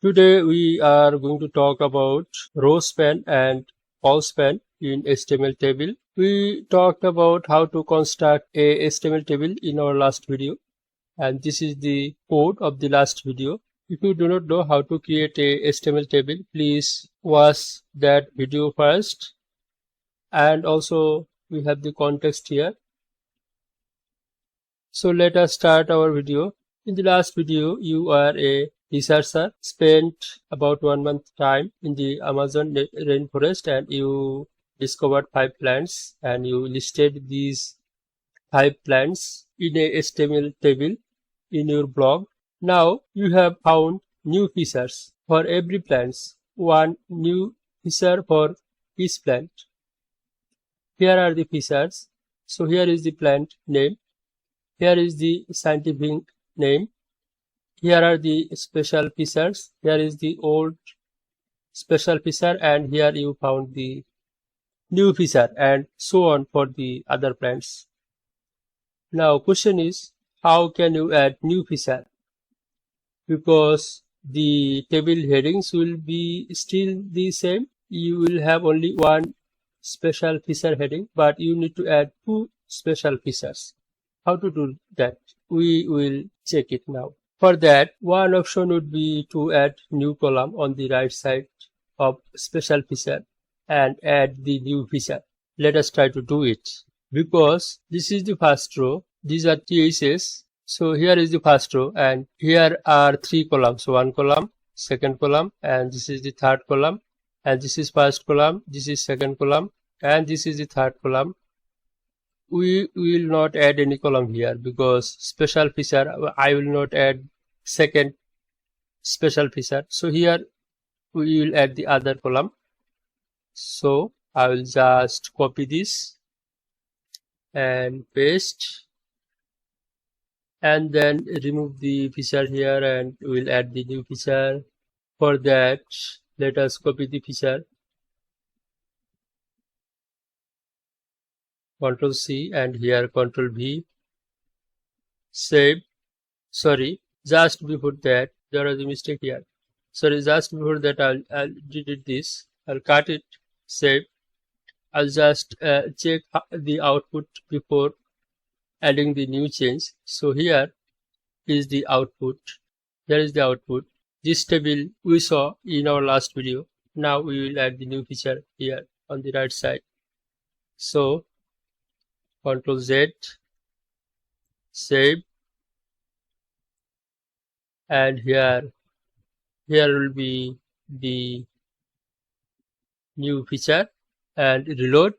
Today we are going to talk about Rowspan and Colspan in HTML table. We talked about how to construct a HTML table in our last video, and this is the code of the last video. If you do not know how to create a HTML table, please watch that video first. And also we have the context here. So let us start our video. In the last video, you are a researcher, spent about 1 month time in the Amazon rainforest, and you discovered 5 plants, and you listed these 5 plants in a HTML table in your blog. Now you have found new features for every plant, one new feature for each plant. Here are the features. So here is the plant name. Here is the scientific name. Here are the special features. Here is the old special feature, and here you found the new feature, and so on for the other plants. Now question is, how can you add new feature? Because the table headings will be still the same. You will have only one special feature heading, but you need to add 2 special features. How to do that? We will check it now. For that, one option would be to add new column on the right side of special feature and add the new feature. Let us try to do it. Because this is the first row, these are THS. So here is the first row, and here are 3 columns. So 1 column, 2nd column, and this is the 3rd column, and this is 1st column, this is 2nd column, and this is the 3rd column. We will not add any column here because special feature, I will not add second special feature. So here we will add the other column. So I will just copy this and paste, and then remove the feature here, and we will add the new feature. For that, let us copy the feature. Ctrl C, and here Ctrl V. Save. Sorry, just before that there was a mistake here. Sorry, just before that I'll delete this. I'll cut it. Save. I'll just check the output before adding the new change. So here is the output. Here is the output. This table we saw in our last video. Now we will add the new feature here on the right side. So Ctrl Z, save, and here will be the new feature, and reload.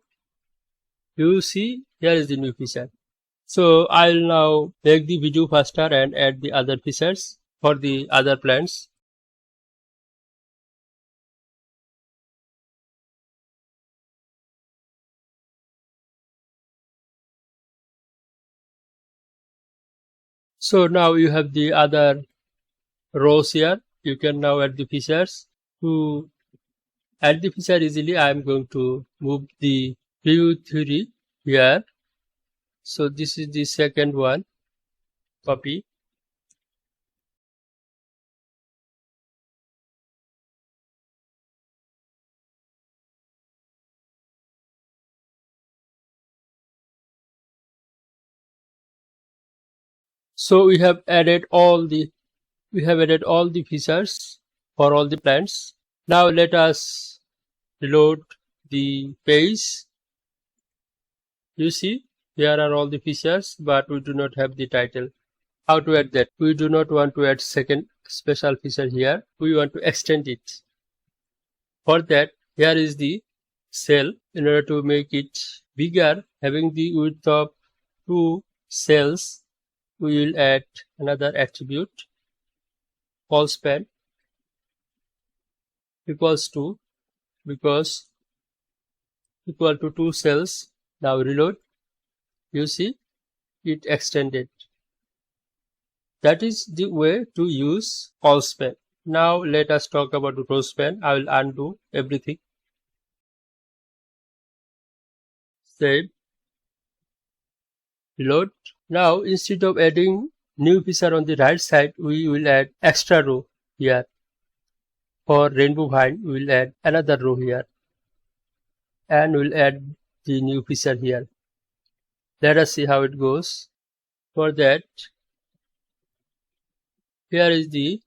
You see, here is the new feature. So I'll now make the video faster and add the other features for the other plants. So now you have the other rows here. You can now add the features. To add the feature easily, I am going to move the view theory here. So this is the second one. Copy. So we have added all the features for all the plants. Now let us reload the page. You see, here are all the features, but we do not have the title. How to add that? We do not want to add second special feature here. We want to extend it. For that, here is the cell. In order to make it bigger, having the width of 2 cells, we will add another attribute, Colspan equals to, because equal to 2 cells. Now reload. You see, it extended. That is the way to use Colspan. Now let us talk about the Rowspan. I will undo everything. Save. Reload. Now instead of adding new feature on the right side, we will add extra row here. For rainbow vine, we will add another row here and we'll add the new feature here. Let us see how it goes. For that, here is the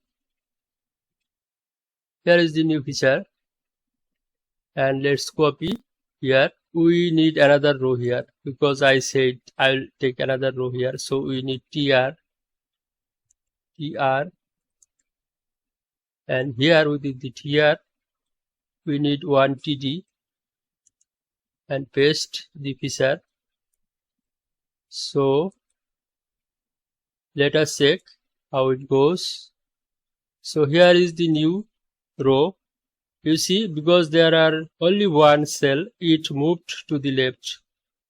new feature, and let's copy here. We need another row here because I said I'll take another row here, so we need tr, and here within the tr we need one td and paste the feature. So let us check how it goes. So here is the new row. You see, because there are only one cell, it moved to the left.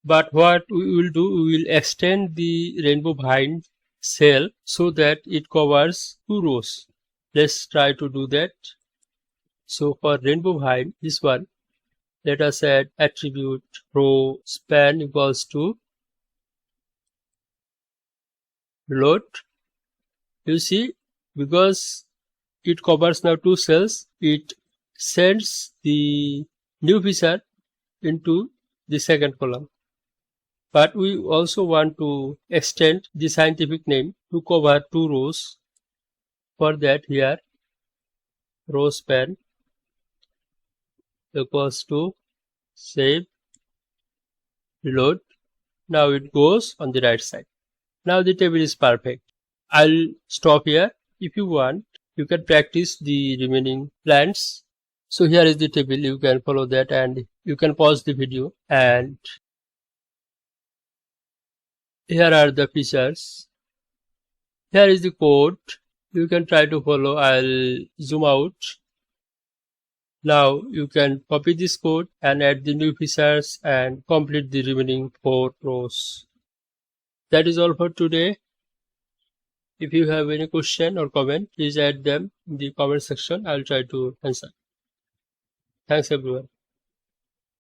But what we will do, we will extend the rainbow vine cell so that it covers 2 rows. Let's try to do that. So for rainbow vine, this one, let us add attribute row span equals to reload. You see, because it covers now 2 cells, it sends the new feature into the second column. But we also want to extend the scientific name to cover 2 rows. For that, here row span equals to save, reload. Now it goes on the right side. Now the table is perfect. I'll stop here. If you want, you can practice the remaining plants. So here is the table, you can follow that and you can pause the video, and here are the features. Here is the code, you can try to follow. I'll zoom out. Now you can copy this code and add the new features and complete the remaining 4 rows. That is all for today. If you have any question or comment, please add them in the comment section. I'll try to answer. Thanks everyone.